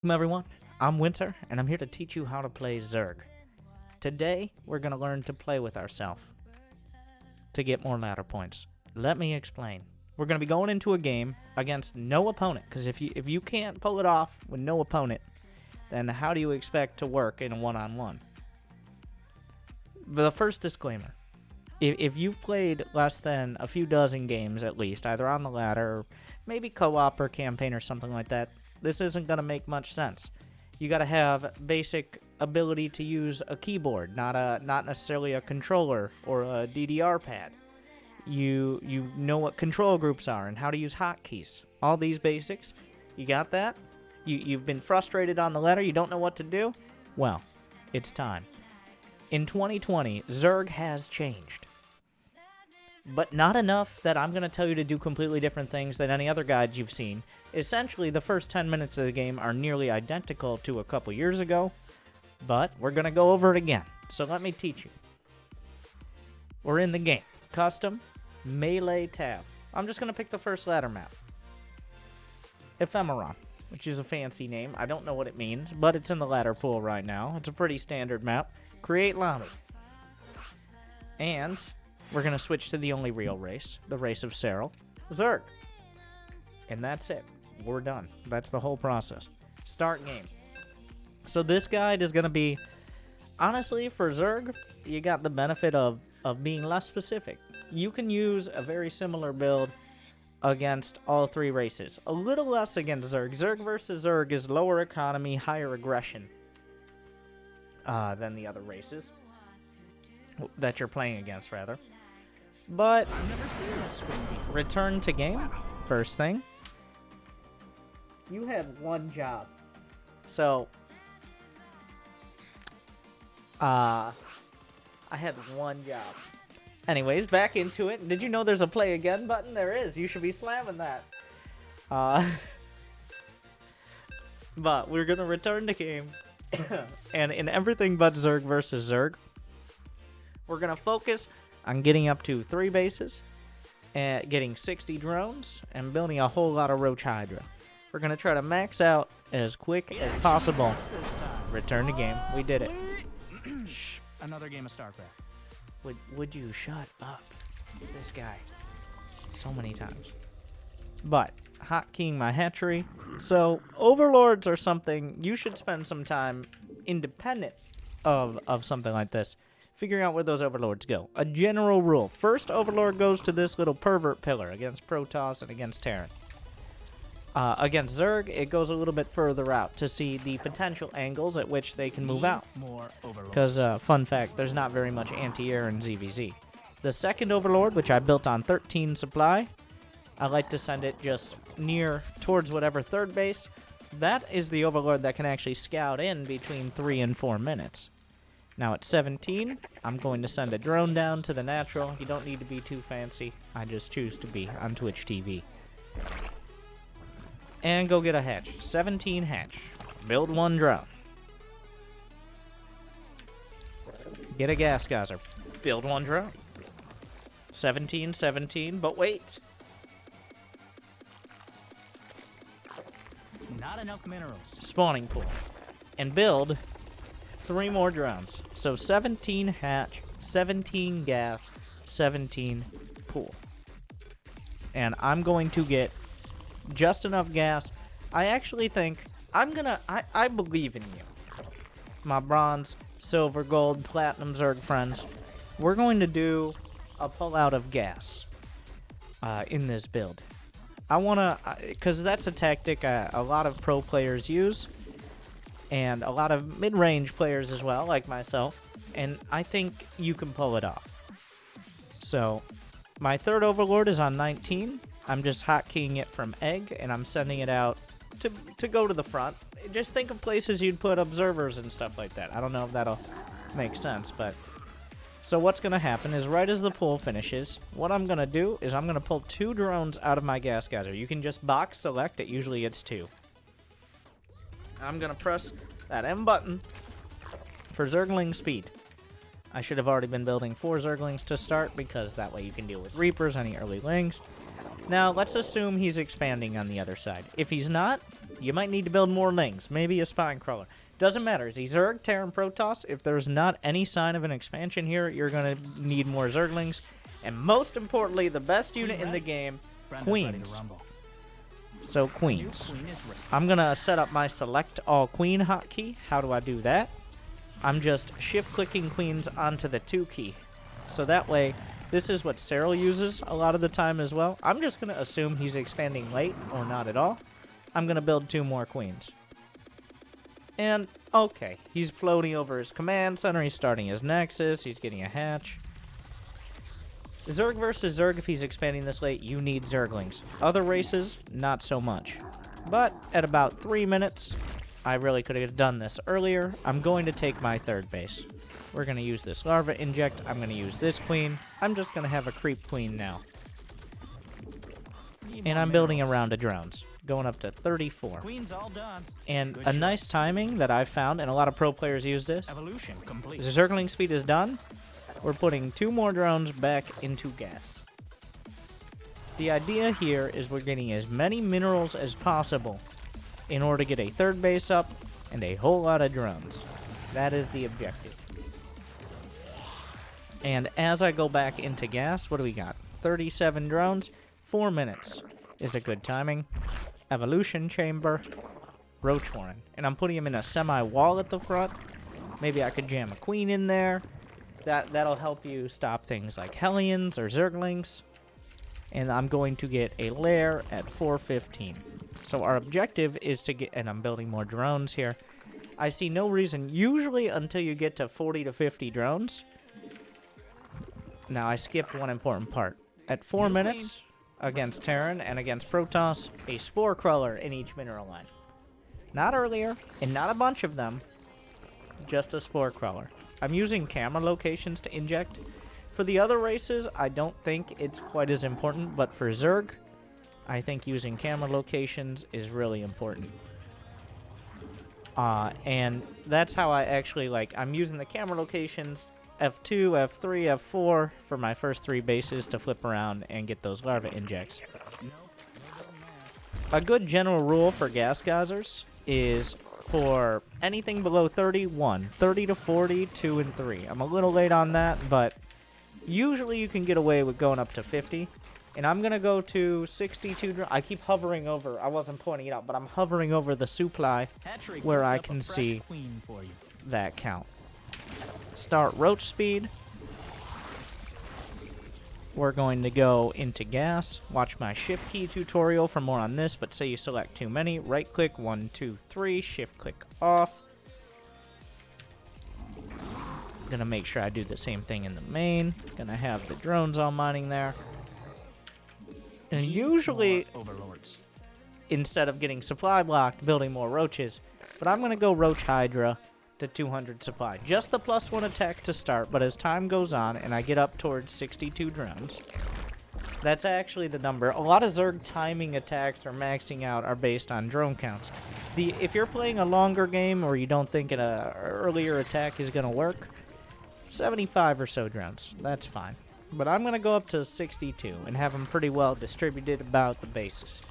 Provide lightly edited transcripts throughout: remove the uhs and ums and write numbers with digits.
Welcome everyone, I'm Winter, and I'm here to teach you how to play Zerg. Today, we're going to learn to play with ourselves to get more ladder points. Let me explain. We're going to be going into a game against no opponent, because if you can't pull it off with no opponent, then how do you expect to work in a one-on-one? The first disclaimer, if you've played less than a few dozen games at least, either on the ladder or maybe co-op or campaign or something like that, this isn't going to make much sense. You got to have basic ability to use a keyboard, not necessarily a controller or a DDR pad. You know what control groups are and how to use hotkeys. All these basics. You got that? You've been frustrated on the ladder, you don't know what to do? Well, it's time. In 2020, Zerg has changed. But not enough that I'm going to tell you to do completely different things than any other guides you've seen. Essentially, the first 10 minutes of the game are nearly identical to a couple years ago, but we're going to go over it again. So let me teach you. We're in the game. Custom, Melee tab. I'm just going to pick the first ladder map. Ephemeron, which is a fancy name. I don't know what it means, but it's in the ladder pool right now. It's a pretty standard map. Create lobby. And we're going to switch to the only real race, the race of Cyril, Zerg. And that's it. We're done. That's the whole process. Start game. So this guide is going to be, honestly, for Zerg, you got the benefit of being less specific. You can use a very similar build against all three races. A little less against Zerg. Zerg versus Zerg is lower economy, higher aggression than the other races that you're playing against, rather. But I've never seen this screen before. Return to game. First thing. You had one job. So I had one job. Anyways, back into it. Did you know there's a play again button? There is. You should be slamming that. But we're gonna return to game. And in everything but Zerg versus Zerg, we're gonna focus on getting up to 3 bases, and getting 60 drones, and building a whole lot of Roach Hydra. We're going to try to max out as quick as possible. Return to game. We did it. Shh. Another game of Starcraft. Would you shut up? This guy. So many times. But, hotkeying my hatchery. So, overlords are something you should spend some time independent of something like this, figuring out where those overlords go. A general rule. First overlord goes to this little pervert pillar against Protoss and against Terran. Against Zerg, it goes a little bit further out to see the potential angles at which they can move out. Because, fun fact, there's not very much anti-air in ZVZ. The second overlord, which I built on 13 supply, I like to send it just near towards whatever third base. That is the overlord that can actually scout in between 3 and 4 minutes. Now at 17, I'm going to send a drone down to the natural. You don't need to be too fancy. I just choose to be on Twitch TV. And go get a hatch. 17 hatch. Build 1 drone. Get a gas geyser. Build 1 drone. 17, 17, but wait. Not enough minerals. Spawning pool. And build 3 more drones. So 17 hatch, 17 gas, 17 pool. And I'm going to get just enough gas. I actually think I believe in you. My bronze, silver, gold, platinum Zerg friends. We're going to do a pull-out of gas in this build. I want to, because that's a tactic a lot of pro players use. And a lot of mid-range players as well, like myself. And I think you can pull it off. So, my third overlord is on 19. I'm just hotkeying it from egg, and I'm sending it out to go to the front. Just think of places you'd put observers and stuff like that. I don't know if that'll make sense, but... So what's going to happen is right as the pool finishes, what I'm going to do is I'm going to pull 2 drones out of my gas geyser. You can just box select it. Usually it's 2. I'm going to press that M button for Zergling speed. I should have already been building 4 Zerglings to start, because that way you can deal with Reapers, any early lings. Now, let's assume he's expanding on the other side. If he's not, You might need to build more lings, maybe a spine crawler. Doesn't matter. Is he Zerg, Terran, Protoss? If there's not any sign of an expansion here, you're going to need more Zerglings. And most importantly, the best unit in the game, Queens. So Queens. I'm going to set up my select all Queen hotkey. How do I do that? I'm just shift-clicking Queens onto the 2 key. So that way, this is what Cyril uses a lot of the time as well. I'm just going to assume he's expanding late or not at all. I'm going to build 2 more Queens. And, okay, he's floating over his command center. He's starting his Nexus. He's getting a hatch. Zerg versus Zerg, if he's expanding this late, you need Zerglings. Other races, not so much. But at about 3 minutes, I really could have done this earlier. I'm going to take my 3rd base. We're going to use this Larva Inject. I'm going to use this Queen. I'm just going to have a Creep Queen now. And I'm building a round of drones, going up to 34. Queen's all done. And Good a choice. nice timing that I've found, and a lot of pro players use this. Evolution complete. The Zergling speed is done. We're putting 2 more drones back into gas. The idea here is we're getting as many minerals as possible in order to get a 3rd base up and a whole lot of drones. That is the objective. And as I go back into gas, what do we got? 37 drones. 4 minutes is a good timing. Evolution chamber. Roach Warren. And I'm putting him in a semi-wall at the front. Maybe I could jam a queen in there. That'll help you stop things like Hellions or Zerglings. And I'm going to get a lair at 415. So our objective is to get... And I'm building more drones here. I see no reason, usually until you get to 40 to 50 drones. Now, I skipped one important part. At 4 minutes, against Terran and against Protoss, a Spore Crawler in each mineral line. Not earlier, and not a bunch of them, just a Spore Crawler. I'm using camera locations to inject. For the other races, I don't think it's quite as important, but for Zerg, I think using camera locations is really important. And that's how I actually, I'm using the camera locations, F2, F3, F4, for my first 3 bases to flip around and get those larva injects. A good general rule for gas geysers is for anything below 31, 30 to 40, 2 and 3. I'm a little late on that, but usually you can get away with going up to 50. And I'm going to go to 62. I keep hovering over. I wasn't pointing it out, but I'm hovering over the supply where I can see that count. Start roach speed. We're going to go into gas. Watch my shift key tutorial for more on this, but say you select too many. Right click, 1, 2, 3, shift click off. Gonna make sure I do the same thing in the main. Gonna have the drones all mining there. And usually, instead of getting supply blocked, building more roaches. But I'm gonna go Roach Hydra to 200 supply. Just the +1 attack to start, but as time goes on and I get up towards 62 drones, that's actually the number. A lot of Zerg timing attacks or maxing out are based on drone counts. If you're playing a longer game or you don't think an earlier attack is going to work, 75 or so drones, that's fine. But I'm going to go up to 62 and have them pretty well distributed about the bases.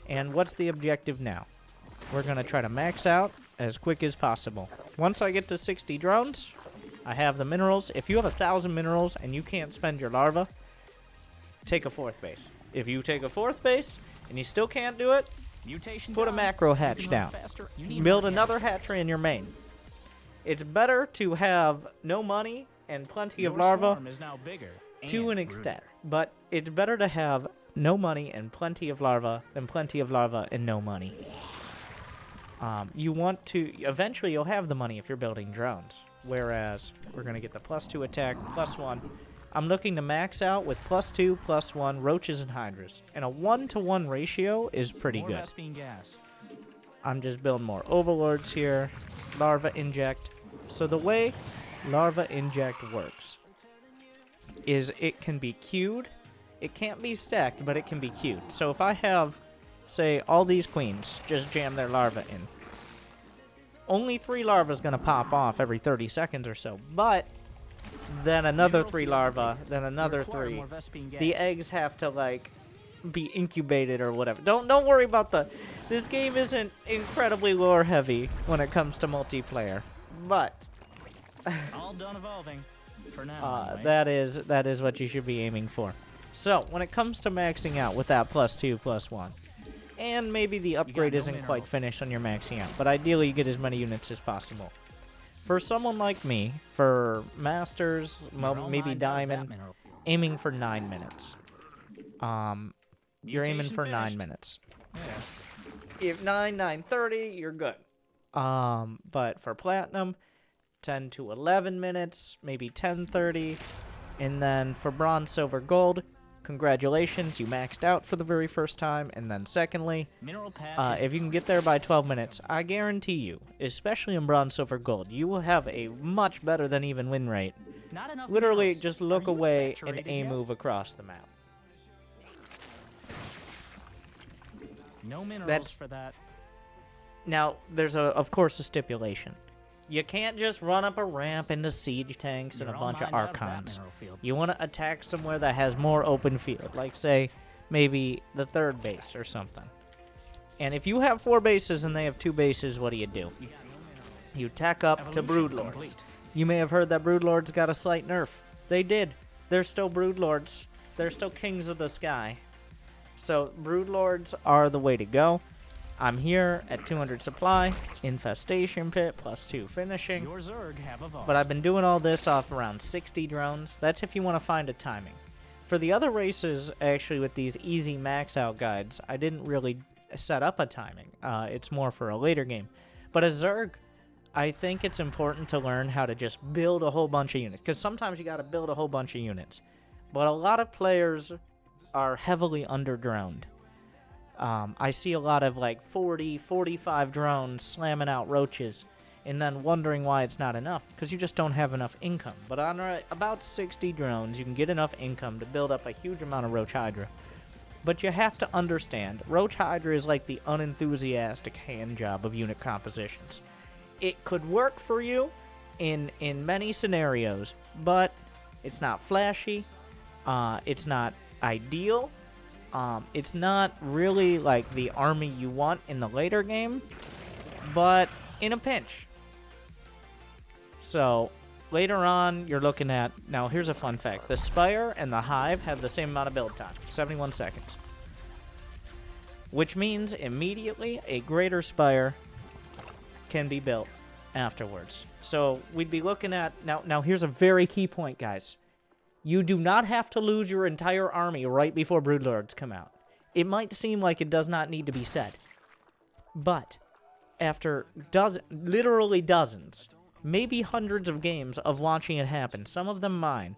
And what's the objective now? We're going to try to max out as quick as possible. Once I get to 60 drones, I have the minerals. If you have 1,000 minerals and you can't spend your larva, take a 4th base. If you take a 4th base and you still can't do it, put a macro hatch down. Build another hatchery in your main. It's better to have no money and plenty of larva to an extent, but it's better to have no money and plenty of larva than plenty of larva and no money. You want to, eventually you'll have the money if you're building drones, whereas we're going to get the +2 attack, +1. I'm looking to max out with +2, +1 roaches and hydras, and a 1-to-1 ratio is pretty good. I'm just building more overlords here, larva inject. So the way larva inject works is it can be queued. It can't be stacked, but it can be queued. So if I have, say, all these queens just jam their larva in, only 3 larvae is going to pop off every 30 seconds or so, but then another 3 larvae, then another 3. The eggs have to, be incubated or whatever. Don't worry about the This game isn't incredibly lore heavy when it comes to multiplayer, but All done evolving. For now, anyway. that is what you should be aiming for. So when it comes to maxing out with that +2, +1, and maybe the upgrade no isn't quite minerals. finished on your maxing out, but ideally you get as many units as possible. For someone like me, for Masters, You're all maybe mined out of that Diamond, mineral field. aiming for 9 minutes. You're aiming Mutation for 9 finished. minutes. Yeah. If 9:30, you're good. But for Platinum, 10 to 11 minutes, maybe 10:30, and then for Bronze, Silver, Gold, congratulations, you maxed out for the very first time, and then secondly, Mineral patch. if you can get there by 12 minutes, I guarantee you, especially in Bronze, Silver, Gold, you will have a much better than even win rate. Not enough Literally, minerals. just look Are you away and saturated A yet? move across the map. No minerals That's- for that. Now, there's of course a stipulation. You can't just run up a ramp into siege tanks and You're a all bunch of mined out that archons. mineral field. You want to attack somewhere that has more open field, like say maybe the 3rd base or something. And if you have 4 bases and they have 2 bases, what do? You got no minerals. You tack up to Evolution Broodlords. complete. You may have heard that Broodlords got a slight nerf. They did. They're still Broodlords. They're still kings of the sky. So Broodlords are the way to go. I'm here at 200 supply, infestation pit, +2 finishing. Your Zerg have evolved. But I've been doing all this off around 60 drones. That's if you want to find a timing. For the other races, actually, with these easy max out guides, I didn't really set up a timing. It's more for a later game. But as Zerg, I think it's important to learn how to just build a whole bunch of units. Because sometimes you got to build a whole bunch of units. But a lot of players are heavily under-droned. I see a lot of like 40, 45 drones slamming out roaches and then wondering why it's not enough because you just don't have enough income. But on about 60 drones, you can get enough income to build up a huge amount of Roach Hydra. But you have to understand, Roach Hydra is like the unenthusiastic hand job of unit compositions. It could work for you in many scenarios, but it's not flashy, it's not ideal, it's not really like the army you want in the later game, but in a pinch. So later on, you're looking at, now here's a fun fact, the Spire and the Hive have the same amount of build time, 71 seconds. Which means immediately a greater Spire can be built afterwards. So we'd be looking at, now here's a very key point, guys. You do not have to lose your entire army right before Broodlords come out. It might seem like it does not need to be said. But after literally dozens, maybe hundreds of games of watching it happen, some of them mine,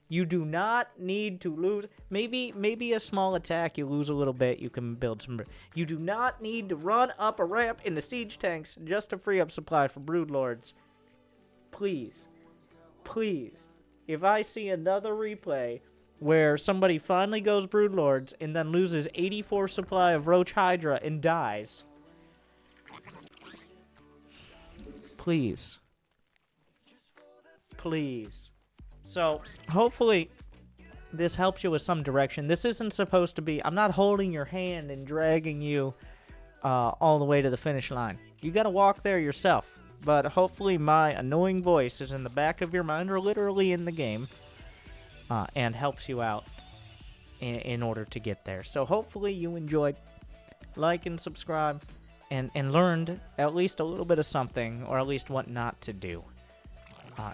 you do not need to lose. Maybe a small attack, you lose a little bit, you can build some. You do not need to run up a ramp into siege tanks just to free up supply for Broodlords. Please, please, if I see another replay where somebody finally goes Broodlords and then loses 84 supply of Roach Hydra and dies, please. Please. So, hopefully, this helps you with some direction. This isn't supposed to be, I'm not holding your hand and dragging you all the way to the finish line. You gotta walk there yourself. But hopefully my annoying voice is in the back of your mind or literally in the game and helps you out in order to get there. So hopefully you enjoyed. Like and subscribe and learned at least a little bit of something, or at least what not to do.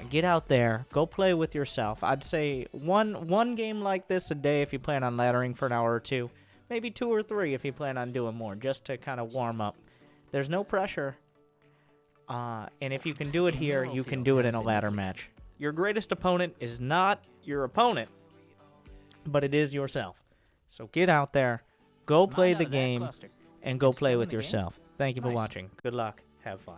Get out there, go play with yourself. I'd say one game like this a day if you plan on laddering for an hour or two. Maybe 2 or 3 if you plan on doing more, just to kind of warm up. There's no pressure. And if you can do it here, you can do it in a ladder match. Your greatest opponent is not your opponent, but it is yourself. So get out there, go play the game, and go play with yourself. Thank you for watching. Good luck. Have fun.